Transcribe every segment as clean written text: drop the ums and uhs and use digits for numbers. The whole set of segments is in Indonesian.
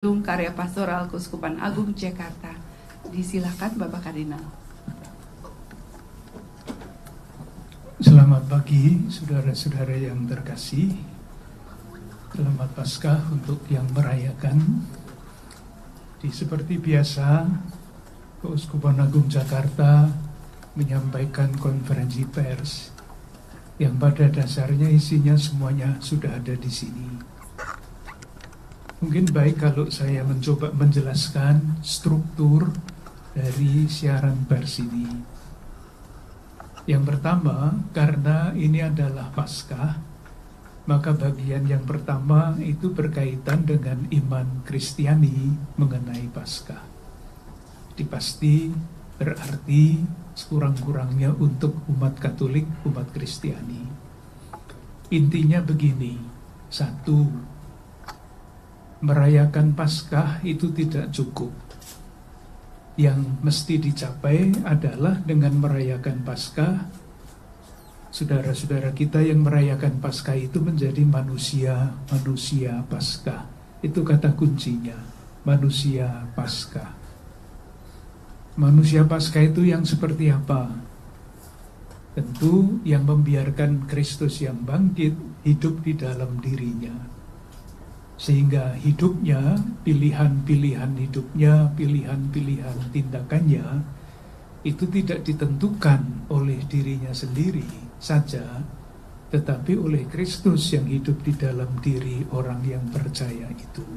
Karya Pastoral Keuskupan Agung Jakarta. Disilakan Bapak Kardinal. Selamat pagi saudara-saudara yang terkasih. Selamat Paskah untuk yang merayakan. Seperti biasa, Keuskupan Agung Jakarta menyampaikan konferensi pers yang pada dasarnya isinya semuanya sudah ada di sini. Mungkin baik kalau saya mencoba menjelaskan struktur dari siaran pers ini. Yang pertama, karena ini adalah Paskah, maka bagian yang pertama itu berkaitan dengan iman Kristiani mengenai Paskah. Jadi pasti berarti sekurang-kurangnya untuk umat Katolik, umat Kristiani. Intinya begini, satu, merayakan Paskah itu tidak cukup. Yang mesti dicapai adalah dengan merayakan Paskah, saudara-saudara kita yang merayakan Paskah itu menjadi manusia Paskah. Itu kata kuncinya, manusia Paskah. Manusia Paskah itu yang seperti apa? Tentu yang membiarkan Kristus yang bangkit hidup di dalam dirinya. Sehingga hidupnya, pilihan-pilihan hidupnya, pilihan-pilihan tindakannya itu tidak ditentukan oleh dirinya sendiri saja, tetapi oleh Kristus yang hidup di dalam diri orang yang percaya itu.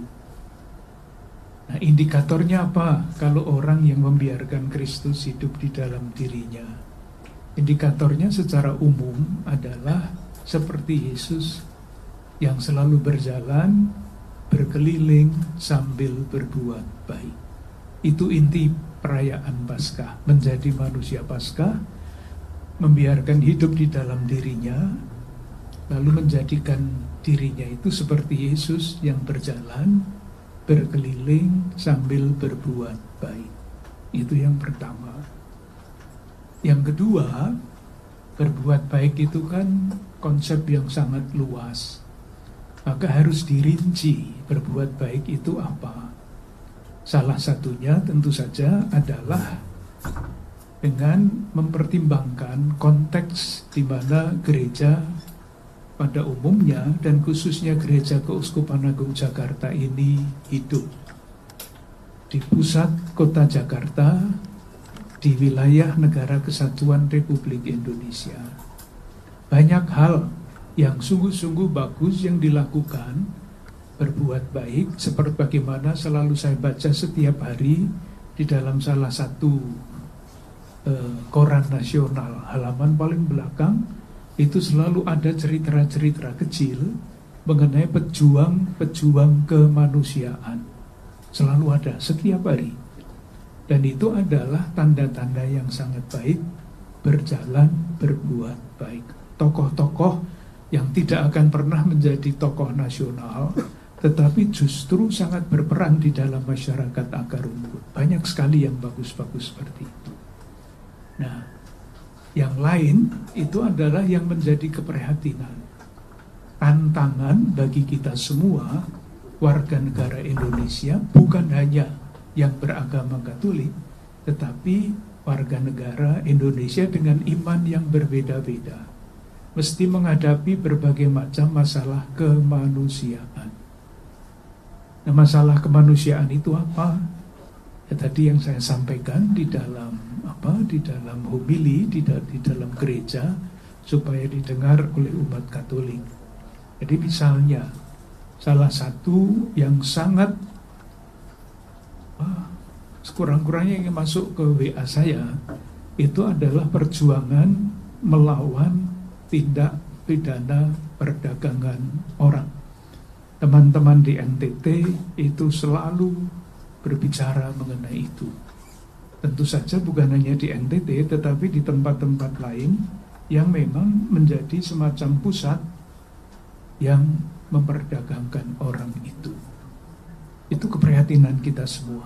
Nah, indikatornya apa kalau orang yang membiarkan Kristus hidup di dalam dirinya? Indikatornya secara umum adalah seperti Yesus yang selalu berjalan, berkeliling sambil berbuat baik. Itu inti perayaan Paskah, menjadi manusia Paskah, membiarkan hidup di dalam dirinya, lalu menjadikan dirinya itu seperti Yesus yang berjalan, berkeliling sambil berbuat baik. Itu yang pertama. Yang kedua, berbuat baik itu kan konsep yang sangat luas. Maka harus dirinci berbuat baik itu apa. Salah satunya tentu saja adalah dengan mempertimbangkan konteks di mana gereja pada umumnya dan khususnya Gereja Keuskupan Agung Jakarta ini hidup. Di pusat kota Jakarta, di wilayah Negara Kesatuan Republik Indonesia. Banyak hal yang sungguh-sungguh bagus yang dilakukan, berbuat baik, seperti bagaimana selalu saya baca setiap hari di dalam salah satu koran nasional, halaman paling belakang, itu selalu ada cerita-cerita kecil mengenai pejuang kemanusiaan. Selalu ada, setiap hari. Dan itu adalah tanda-tanda yang sangat baik, berjalan, berbuat baik. Tokoh-tokoh yang tidak akan pernah menjadi tokoh nasional, tetapi justru sangat berperan di dalam masyarakat akar rumput. Banyak sekali yang bagus-bagus seperti itu. Nah, yang lain itu adalah yang menjadi keprihatinan. Tantangan bagi kita semua, warga negara Indonesia, bukan hanya yang beragama Katolik, tetapi warga negara Indonesia dengan iman yang berbeda-beda, mesti menghadapi berbagai macam masalah kemanusiaan. Nah, masalah kemanusiaan itu apa? Ya, tadi yang saya sampaikan di dalam homili di dalam gereja supaya didengar oleh umat Katolik. Jadi misalnya salah satu yang sangat sekurang-kurangnya yang masuk ke WA saya itu adalah perjuangan melawan tindak pidana perdagangan orang. Teman-teman di NTT itu selalu berbicara mengenai itu. Tentu saja bukan hanya di NTT, tetapi di tempat-tempat lain yang memang menjadi semacam pusat yang memperdagangkan orang itu. Itu keprihatinan kita semua.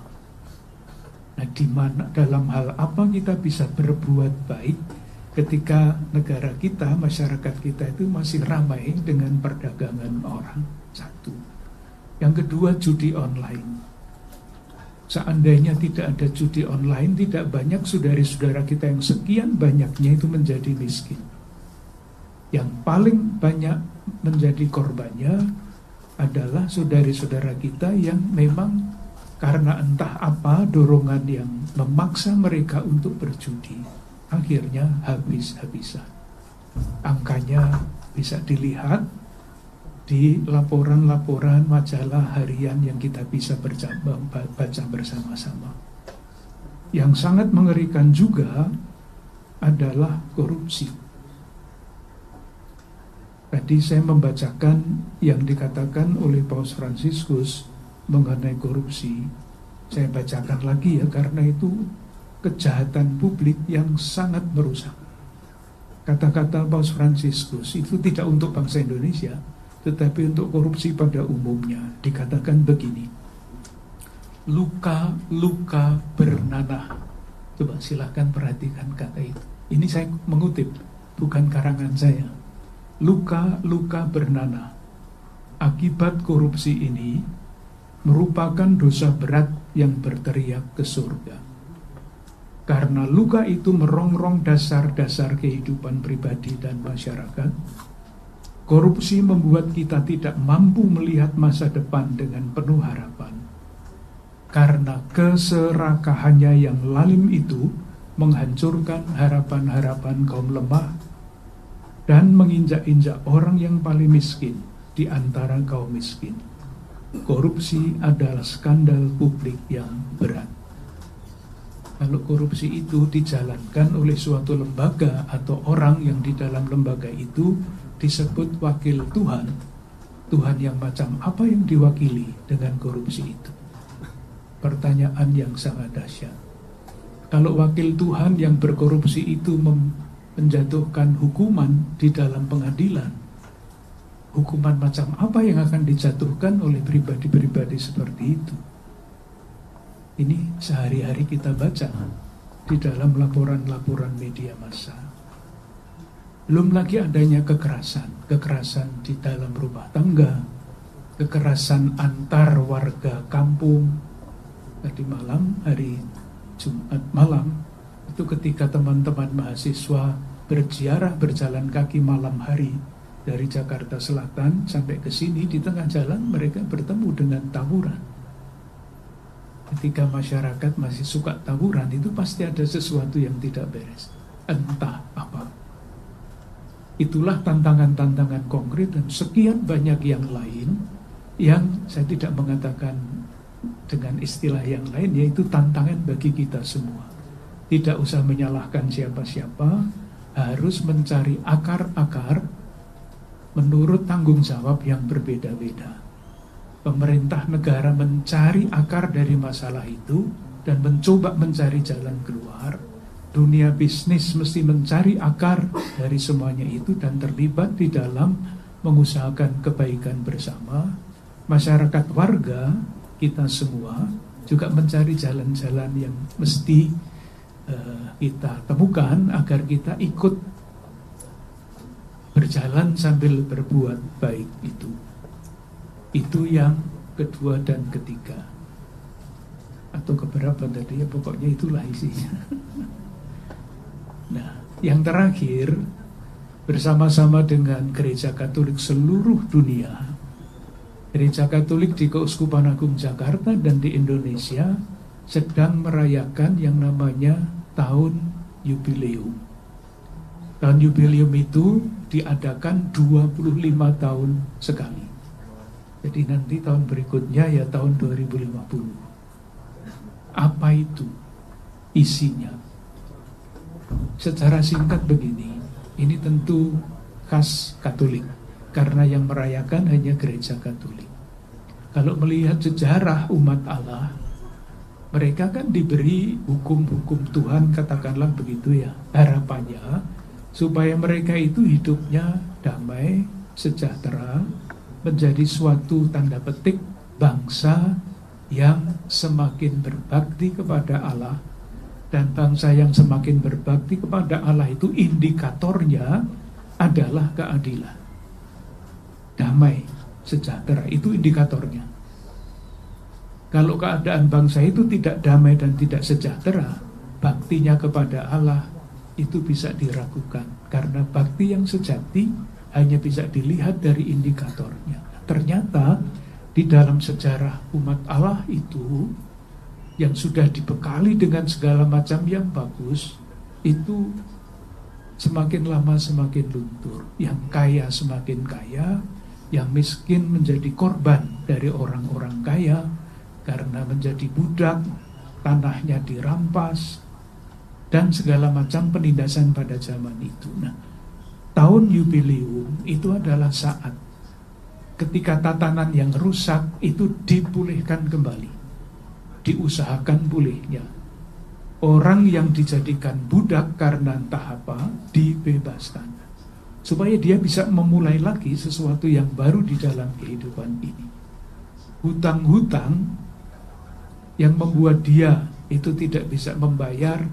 Nah, di mana dalam hal apa kita bisa berbuat baik ketika negara kita, masyarakat kita itu masih ramai dengan perdagangan orang? Satu. Yang kedua, judi online. Seandainya tidak ada judi online, tidak banyak saudara-saudara kita yang sekian banyaknya itu menjadi miskin. Yang paling banyak menjadi korbannya adalah saudara-saudara kita yang memang karena entah apa dorongan yang memaksa mereka untuk berjudi, akhirnya habis-habisan. Angkanya bisa dilihat di laporan-laporan majalah harian yang kita bisa baca bersama-sama. Yang sangat mengerikan juga adalah korupsi. Tadi saya membacakan yang dikatakan oleh Paus Fransiskus mengenai korupsi. Saya bacakan lagi ya, karena itu kejahatan publik yang sangat merusak. Kata-kata Paus Fransiskus itu tidak untuk bangsa Indonesia, tetapi untuk korupsi pada umumnya. Dikatakan begini: luka-luka bernanah. Coba silahkan perhatikan kata itu. Ini saya mengutip, bukan karangan saya. Luka-luka bernanah akibat korupsi ini merupakan dosa berat yang berteriak ke surga. Karena luka itu merongrong dasar-dasar kehidupan pribadi dan masyarakat. Korupsi membuat kita tidak mampu melihat masa depan dengan penuh harapan. Karena keserakahannya yang lalim itu menghancurkan harapan-harapan kaum lemah dan menginjak-injak orang yang paling miskin di antara kaum miskin. Korupsi adalah skandal publik yang berat. Kalau korupsi itu dijalankan oleh suatu lembaga atau orang yang di dalam lembaga itu disebut wakil Tuhan, Tuhan yang macam apa yang diwakili dengan korupsi itu? Pertanyaan yang sangat dahsyat. Kalau wakil Tuhan yang berkorupsi itu menjatuhkan hukuman di dalam pengadilan, hukuman macam apa yang akan dijatuhkan oleh pribadi-pribadi seperti itu? Ini sehari-hari kita baca di dalam laporan-laporan media massa. Belum lagi adanya kekerasan di dalam rumah tangga, kekerasan antar warga kampung. Tadi malam, hari Jumat malam, itu ketika teman-teman mahasiswa berziarah berjalan kaki malam hari dari Jakarta Selatan sampai ke sini, di tengah jalan mereka bertemu dengan tawuran. Ketika masyarakat masih suka tawuran, itu pasti ada sesuatu yang tidak beres, entah apa. Itulah tantangan-tantangan konkret dan sekian banyak yang lain yang saya tidak mengatakan dengan istilah yang lain, yaitu tantangan bagi kita semua. Tidak usah menyalahkan siapa-siapa, harus mencari akar-akar menurut tanggung jawab yang berbeda-beda. Pemerintah negara mencari akar dari masalah itu dan mencoba mencari jalan keluar. Dunia bisnis mesti mencari akar dari semuanya itu dan terlibat di dalam mengusahakan kebaikan bersama. Masyarakat warga, kita semua juga mencari jalan-jalan yang mesti kita temukan agar kita ikut berjalan sambil berbuat baik itu. Itu yang kedua dan ketiga. Atau keberapa tadi ya, pokoknya itulah isinya. Nah, yang terakhir, bersama-sama dengan Gereja Katolik seluruh dunia, Gereja Katolik di Keuskupan Agung Jakarta dan di Indonesia sedang merayakan yang namanya tahun yubileum. Tahun yubileum itu diadakan 25 tahun sekali. Jadi nanti tahun berikutnya ya tahun 2050. Apa itu isinya? Secara singkat begini, ini tentu khas Katolik, karena yang merayakan hanya Gereja Katolik. Kalau melihat sejarah umat Allah, mereka kan diberi hukum-hukum Tuhan, katakanlah begitu ya. Harapannya supaya mereka itu hidupnya damai, sejahtera, menjadi suatu tanda petik bangsa yang semakin berbakti kepada Allah. Dan bangsa yang semakin berbakti kepada Allah itu indikatornya adalah keadilan, damai, sejahtera, itu indikatornya. Kalau keadaan bangsa itu tidak damai dan tidak sejahtera, baktinya kepada Allah itu bisa diragukan. Karena bakti yang sejati hanya bisa dilihat dari indikatornya. Ternyata di dalam sejarah umat Allah itu yang sudah dibekali dengan segala macam yang bagus, itu semakin lama semakin luntur. Yang kaya semakin kaya, yang miskin menjadi korban dari orang-orang kaya karena menjadi budak, tanahnya dirampas, dan segala macam penindasan pada zaman itu. Nah, tahun Yubileum itu adalah saat ketika tatanan yang rusak itu dipulihkan kembali, diusahakan pulihnya. Orang yang dijadikan budak karena entah apa dibebaskan, supaya dia bisa memulai lagi sesuatu yang baru di dalam kehidupan ini. Hutang-hutang yang membuat dia itu tidak bisa membayar,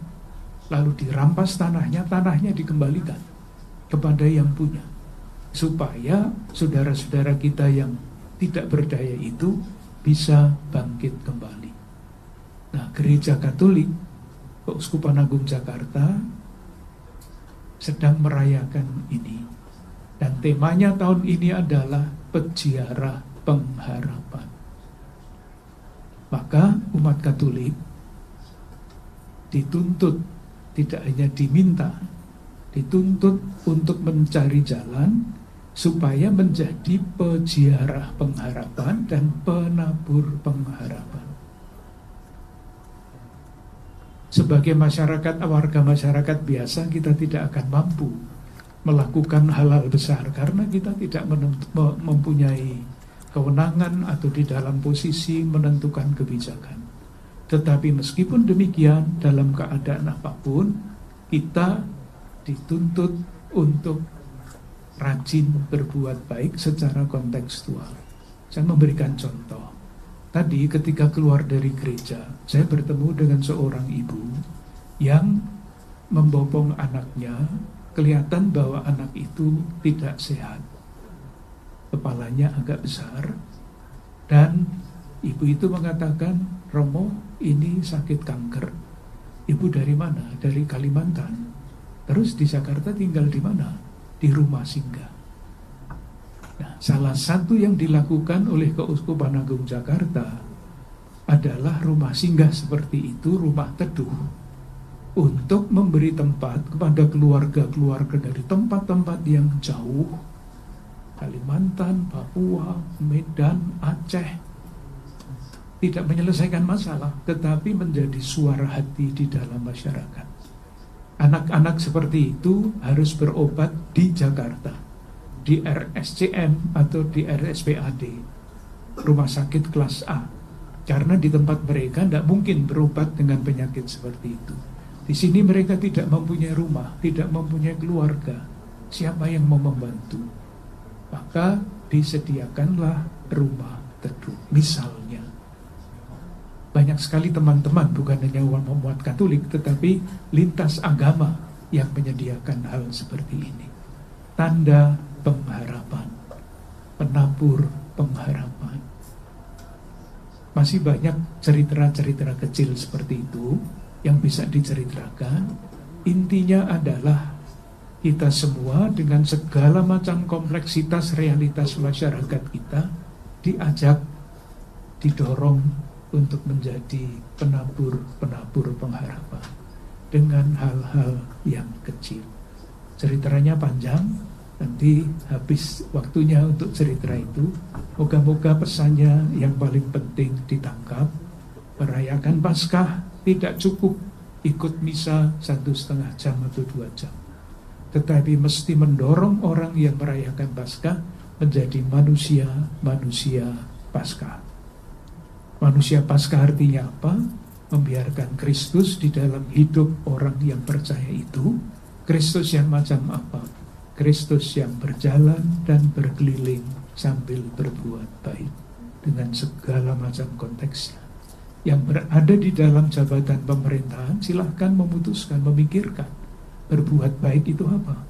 lalu dirampas tanahnya dikembalikan kepada yang punya, supaya saudara-saudara kita yang tidak berdaya itu bisa bangkit kembali. Nah, Gereja Katolik Keuskupan Agung Jakarta sedang merayakan ini, dan temanya tahun ini adalah Peziarah Pengharapan. Maka umat Katolik dituntut, tidak hanya diminta, dituntut untuk mencari jalan supaya menjadi peziarah pengharapan dan penabur pengharapan. Sebagai masyarakat, warga masyarakat biasa, kita tidak akan mampu melakukan hal-hal besar karena kita tidak mempunyai kewenangan atau di dalam posisi menentukan kebijakan. Tetapi meskipun demikian, dalam keadaan apapun, kita dituntut untuk rajin berbuat baik secara kontekstual. Saya memberikan contoh. Tadi ketika keluar dari gereja, saya bertemu dengan seorang ibu yang membopong anaknya. Kelihatan bahwa anak itu tidak sehat. Kepalanya agak besar, dan ibu itu mengatakan, "Romo, ini sakit kanker." Ibu dari mana? Dari Kalimantan. Terus di Jakarta tinggal di mana? Di rumah singgah. Nah, salah satu yang dilakukan oleh Keuskupan Agung Jakarta adalah rumah singgah seperti itu, rumah teduh, untuk memberi tempat kepada keluarga-keluarga dari tempat-tempat yang jauh, Kalimantan, Papua, Medan, Aceh. Tidak menyelesaikan masalah, tetapi menjadi suara hati di dalam masyarakat. Anak-anak seperti itu harus berobat di Jakarta, di RSCM atau di RSPAD, rumah sakit kelas A, karena di tempat mereka tidak mungkin berobat dengan penyakit seperti itu. Di sini mereka tidak mempunyai rumah, tidak mempunyai keluarga. Siapa yang mau membantu? Maka disediakanlah rumah teduh. Misalnya, banyak sekali teman-teman, bukan hanya umat Katolik, tetapi lintas agama yang menyediakan hal seperti ini. Tanda pengharapan, penabur pengharapan. Masih banyak cerita-cerita kecil seperti itu yang bisa diceritakan. Intinya adalah kita semua dengan segala macam kompleksitas realitas masyarakat kita diajak, didorong untuk menjadi penabur pengharapan dengan hal-hal yang kecil. Ceritanya panjang, nanti habis waktunya untuk cerita itu. Moga-moga pesannya yang paling penting ditangkap. Merayakan Paskah tidak cukup ikut misa 1,5 jam atau 2 jam, tetapi mesti mendorong orang yang merayakan Paskah menjadi manusia Paskah. Manusia Paskah artinya apa? Membiarkan Kristus di dalam hidup orang yang percaya itu. Kristus yang macam apa? Kristus yang berjalan dan berkeliling sambil berbuat baik dengan segala macam konteksnya. Yang berada di dalam jabatan pemerintahan silahkan memutuskan, memikirkan berbuat baik itu apa.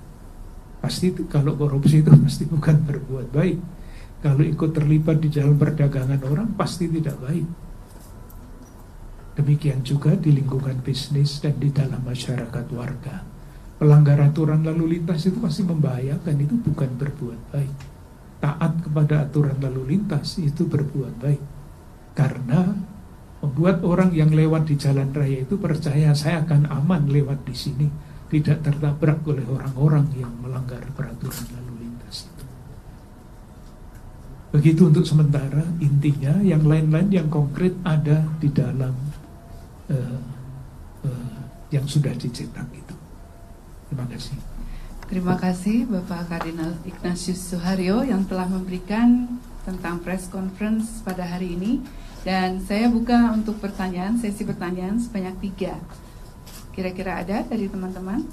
Pasti kalau korupsi itu pasti bukan berbuat baik. Kalau ikut terlibat di dalam perdagangan orang pasti tidak baik. Demikian juga di lingkungan bisnis dan di dalam masyarakat warga. Pelanggar aturan lalu lintas itu pasti membahayakan, itu bukan berbuat baik. Taat kepada aturan lalu lintas itu berbuat baik. Karena membuat orang yang lewat di jalan raya itu percaya saya akan aman lewat di sini, tidak tertabrak oleh orang-orang yang melanggar peraturan lalu lintas itu. Begitu untuk sementara. Intinya yang lain-lain yang konkret ada di dalam yang sudah dicetak itu. Terima kasih. Terima kasih Bapak Kardinal Ignatius Suharyo yang telah memberikan tentang press conference pada hari ini. Dan saya buka untuk pertanyaan, sesi pertanyaan sebanyak 3. Kira-kira ada dari teman-teman?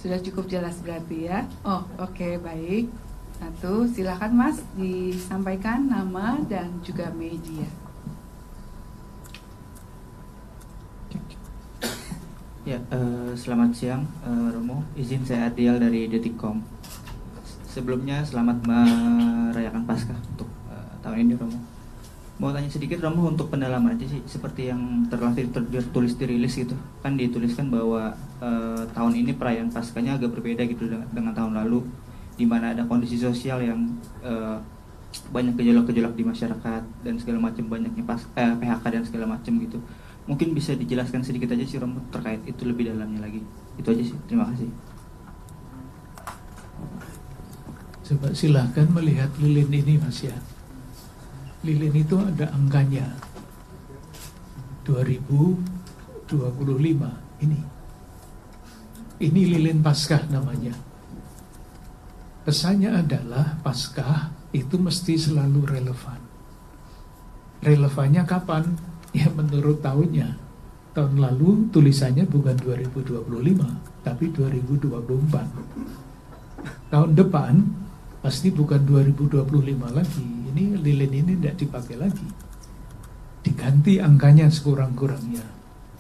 Sudah cukup jelas berarti ya. Oh, oke, baik. Satu, silakan Mas disampaikan nama dan juga media. Ya, selamat siang Romo. Izin saya Adiel dari Detikkom. Sebelumnya selamat merayakan Paskah untuk tahun ini Romo. Mau tanya sedikit Romo untuk pendalaman aja sih, seperti yang tertulis di rilis gitu. Kan dituliskan bahwa tahun ini perayaan Paskahnya agak berbeda gitu dengan tahun lalu, di mana ada kondisi sosial yang banyak gejolak-gejolak di masyarakat dan segala macam, banyaknya PHK dan segala macam gitu. Mungkin bisa dijelaskan sedikit aja sih Romo terkait itu lebih dalamnya lagi. Itu aja sih. Terima kasih. Coba silahkan melihat lilin ini Mas ya. Lilin itu ada angkanya 2025 ini. Ini lilin Paskah namanya. Pesannya adalah Paskah itu mesti selalu relevan. Relevannya kapan? Ya menurut tahunnya. Tahun lalu tulisannya bukan 2025, tapi 2024. Tahun depan pasti bukan 2025 lagi. Ini lilin ini tidak dipakai lagi. Diganti angkanya sekurang-kurangnya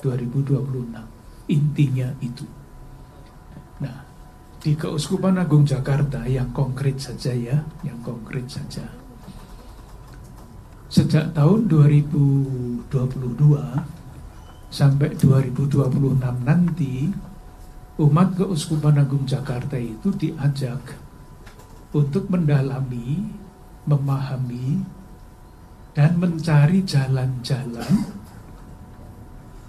2026. Intinya itu. Nah, di Keuskupan Agung Jakarta yang konkret saja ya, yang konkret saja. Sejak tahun 2022 sampai 2026 nanti, umat Keuskupan Agung Jakarta itu diajak untuk mendalami, memahami, dan mencari jalan-jalan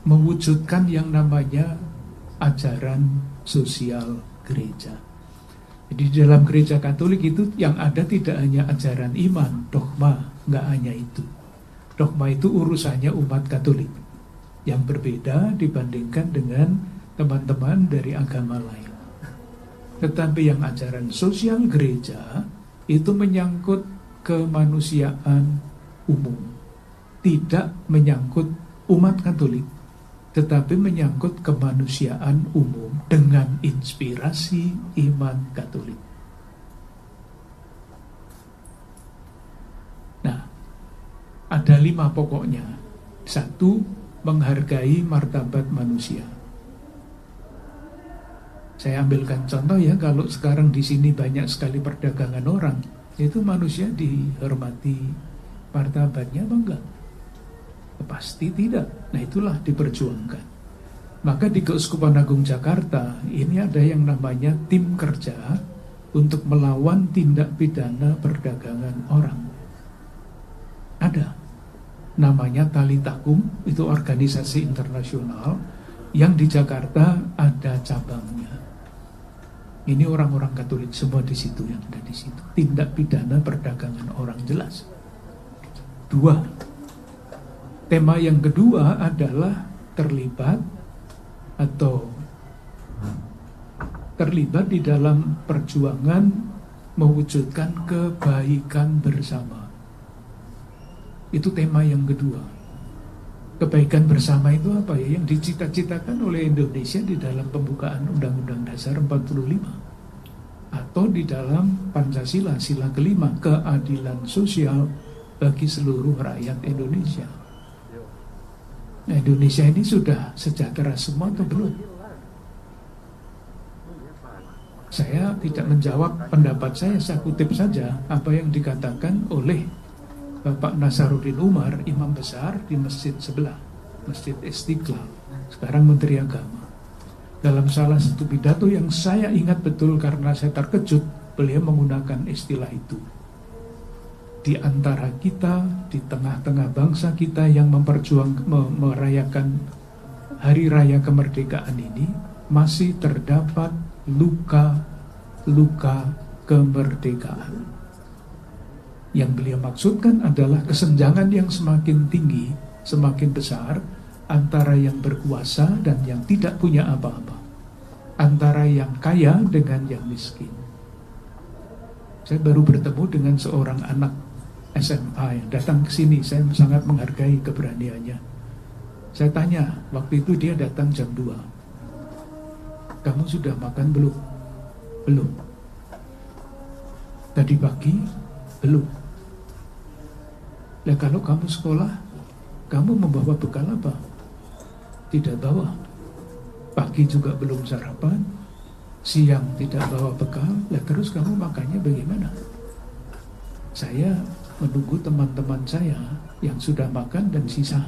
mewujudkan yang namanya ajaran sosial gereja. Jadi di dalam gereja Katolik itu yang ada tidak hanya ajaran iman, dogma, nggak hanya itu. Dogma itu urusannya umat Katolik yang berbeda dibandingkan dengan teman-teman dari agama lain. Tetapi yang ajaran sosial gereja itu menyangkut kemanusiaan umum, tidak menyangkut umat Katolik, tetapi menyangkut kemanusiaan umum dengan inspirasi iman Katolik. Nah, ada 5 pokoknya. 1, menghargai martabat manusia. Saya ambilkan contoh ya, kalau sekarang di sini banyak sekali perdagangan orang, itu manusia dihormati martabatnya apa enggak? Pasti tidak. Nah itulah diperjuangkan. Maka di Keuskupan Agung Jakarta ini ada yang namanya tim kerja untuk melawan tindak pidana perdagangan orang. Ada. Namanya Talitakum, itu organisasi internasional yang di Jakarta ada cabangnya. Ini orang-orang Katolik semua di situ yang ada di situ. Tindak pidana perdagangan orang jelas. 2. Tema yang kedua adalah terlibat di dalam perjuangan mewujudkan kebaikan bersama. Itu tema yang kedua. Kebaikan bersama itu apa ya? Yang dicita-citakan oleh Indonesia di dalam pembukaan Undang-Undang Dasar 45 atau di dalam Pancasila sila kelima, keadilan sosial bagi seluruh rakyat Indonesia. Nah, Indonesia ini sudah sejahtera semua atau belum? Saya tidak menjawab pendapat saya kutip saja apa yang dikatakan oleh Bapak Nasaruddin Umar, imam besar di masjid sebelah, Masjid Istiqlal, sekarang Menteri Agama. Dalam salah satu pidato yang saya ingat betul karena saya terkejut, beliau menggunakan istilah itu. Di antara kita, di tengah-tengah bangsa kita yang merayakan Hari Raya Kemerdekaan ini, masih terdapat luka-luka kemerdekaan. Yang beliau maksudkan adalah kesenjangan yang semakin tinggi, semakin besar antara yang berkuasa dan yang tidak punya apa-apa, antara yang kaya dengan yang miskin. Saya baru bertemu dengan seorang anak SMA yang datang ke sini. Saya sangat menghargai keberaniannya. Saya tanya, waktu itu dia datang jam 2. Kamu sudah makan belum? Belum. Tadi pagi? Belum. Nah, kalau kamu sekolah, kamu membawa bekal apa? Tidak bawa. Pagi juga belum sarapan, siang tidak bawa bekal. Lah terus kamu makannya bagaimana? Saya menunggu teman-teman saya yang sudah makan dan sisa.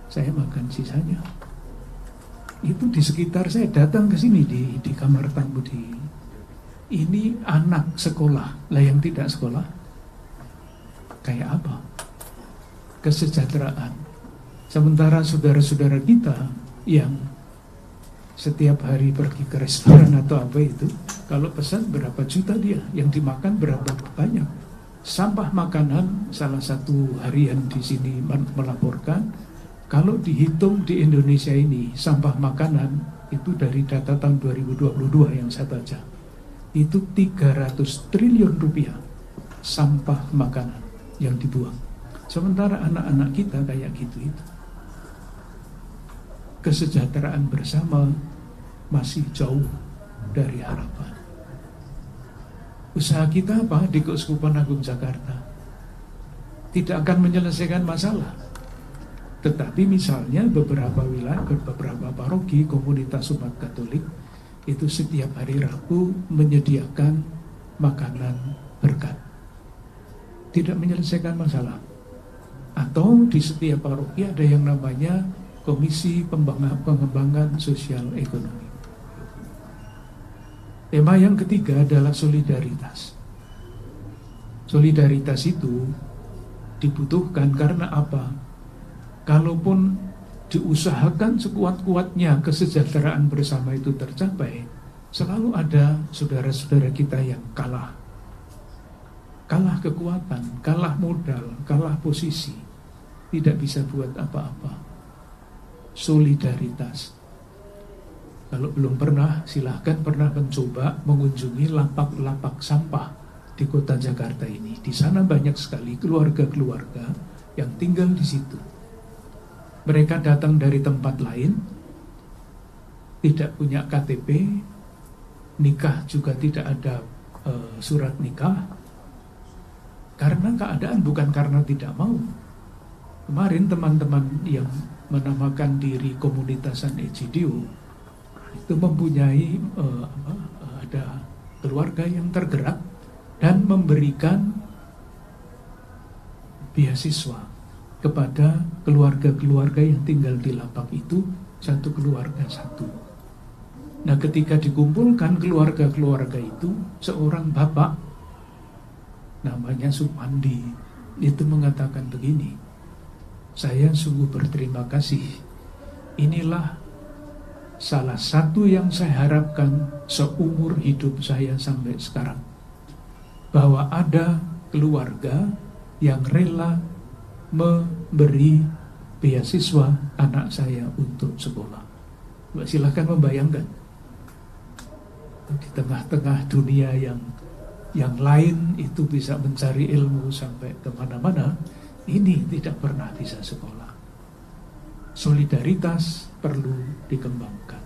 Saya makan sisanya. Itu di sekitar saya, datang ke sini di kamar tamu ini anak sekolah. Lah yang tidak sekolah kayak apa? Kesejahteraan. Sementara saudara-saudara kita yang setiap hari pergi ke restoran atau apa itu, kalau pesan berapa juta dia, yang dimakan berapa banyak. Sampah makanan, salah satu harian di sini melaporkan, kalau dihitung di Indonesia ini, sampah makanan itu dari data tahun 2022 yang saya baca, itu 300 triliun rupiah sampah makanan yang dibuang. Sementara anak-anak kita kayak gitu itu. Kesejahteraan bersama masih jauh dari harapan. Usaha kita apa di Keuskupan Agung Jakarta? Tidak akan menyelesaikan masalah. Tetapi misalnya beberapa wilayah, beberapa paroki komunitas umat Katolik itu setiap hari Rabu menyediakan makanan berkat. Tidak menyelesaikan masalah. Atau di setiap paroki ada yang namanya Komisi Pengembangan Sosial Ekonomi. Tema yang ketiga adalah solidaritas. Solidaritas itu dibutuhkan karena apa? Kalaupun diusahakan sekuat-kuatnya kesejahteraan bersama itu tercapai, selalu ada saudara-saudara kita yang kalah. Kalah kekuatan, kalah modal, kalah posisi. Tidak bisa buat apa-apa. Solidaritas. Kalau belum pernah, silahkan pernah mencoba mengunjungi lapak-lapak sampah di kota Jakarta ini. Di sana banyak sekali keluarga-keluarga yang tinggal di situ. Mereka datang dari tempat lain, tidak punya KTP, nikah juga tidak ada surat nikah, karena keadaan, bukan karena tidak mau. Kemarin teman-teman yang menamakan diri komunitas San Egidio itu mempunyai ada keluarga yang tergerak dan memberikan beasiswa kepada keluarga-keluarga yang tinggal di lapak itu, satu keluarga satu. Nah, ketika dikumpulkan keluarga-keluarga itu, seorang bapak namanya Supandi itu mengatakan begini, saya sungguh berterima kasih. Inilah salah satu yang saya harapkan seumur hidup saya sampai sekarang, bahwa ada keluarga yang rela memberi beasiswa anak saya untuk sekolah. Silahkan membayangkan di tengah-tengah dunia yang lain itu bisa mencari ilmu sampai kemana-mana, ini tidak pernah bisa sekolah. Solidaritas perlu dikembangkan.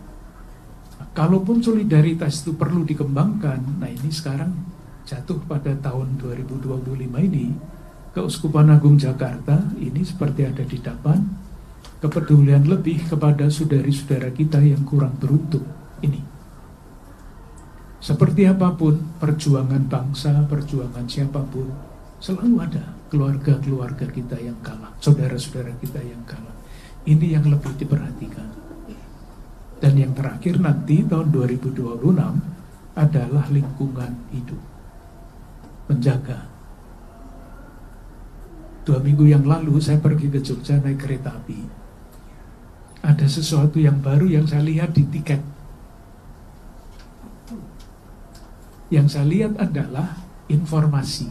Nah, kalaupun solidaritas itu perlu dikembangkan, nah ini sekarang jatuh pada tahun 2025 ini, Keuskupan Agung Jakarta ini seperti ada di depan, kepedulian lebih kepada saudari-saudara kita yang kurang beruntung ini. Seperti apapun perjuangan bangsa, perjuangan siapapun, selalu ada keluarga-keluarga kita yang kalah, saudara-saudara kita yang kalah. Ini yang lebih diperhatikan. Dan yang terakhir nanti tahun 2026 adalah lingkungan hidup. Menjaga. 2 minggu yang lalu saya pergi ke Jogja naik kereta api. Ada sesuatu yang baru yang saya lihat di tiket. Yang saya lihat adalah informasi.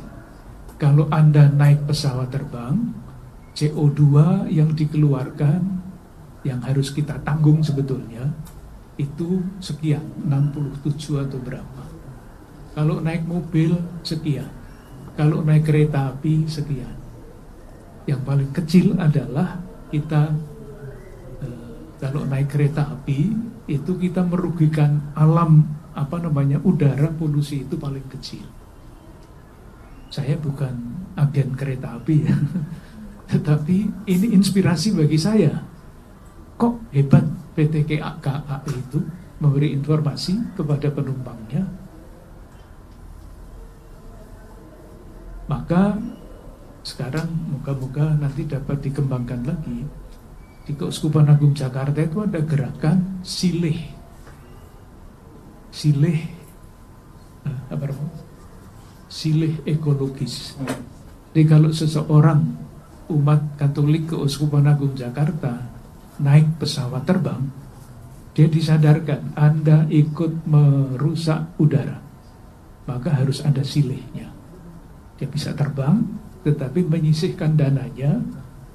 Kalau Anda naik pesawat terbang, CO2 yang dikeluarkan, yang harus kita tanggung sebetulnya, itu sekian, 67 atau berapa. Kalau naik mobil, sekian. Kalau naik kereta api, sekian. Yang paling kecil adalah kita, kalau naik kereta api, itu kita merugikan alam, udara, polusi itu paling kecil. Saya bukan agen kereta api ya, tetapi ini inspirasi bagi saya. Kok hebat PT KAI itu memberi informasi kepada penumpangnya. Maka sekarang moga-moga nanti dapat dikembangkan lagi. Di Keuskupan Agung Jakarta itu ada gerakan silih ekologis. Jadi kalau seseorang umat Katolik Keuskupan Agung Jakarta naik pesawat terbang, dia disadarkan Anda ikut merusak udara, maka harus ada silihnya. Dia bisa terbang, tetapi menyisihkan dananya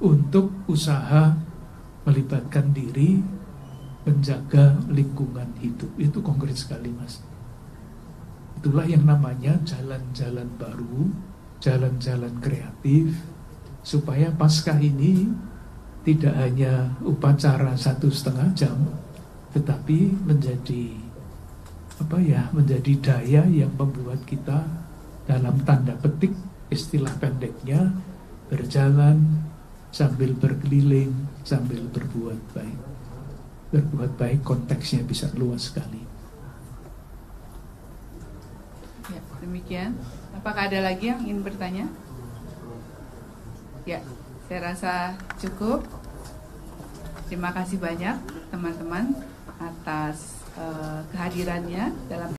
untuk usaha melibatkan diri menjaga lingkungan hidup. Itu konkret sekali, Mas. Itulah yang namanya jalan-jalan baru, jalan-jalan kreatif, supaya Paskah ini tidak hanya upacara 1,5 jam, tetapi menjadi menjadi daya yang membuat kita dalam tanda petik, istilah pendeknya, berjalan sambil berkeliling, sambil berbuat baik. Berbuat baik konteksnya bisa luas sekali. Ya, demikian. Apakah ada lagi yang ingin bertanya? Ya, saya rasa cukup. Terima kasih banyak teman-teman atas kehadirannya dalam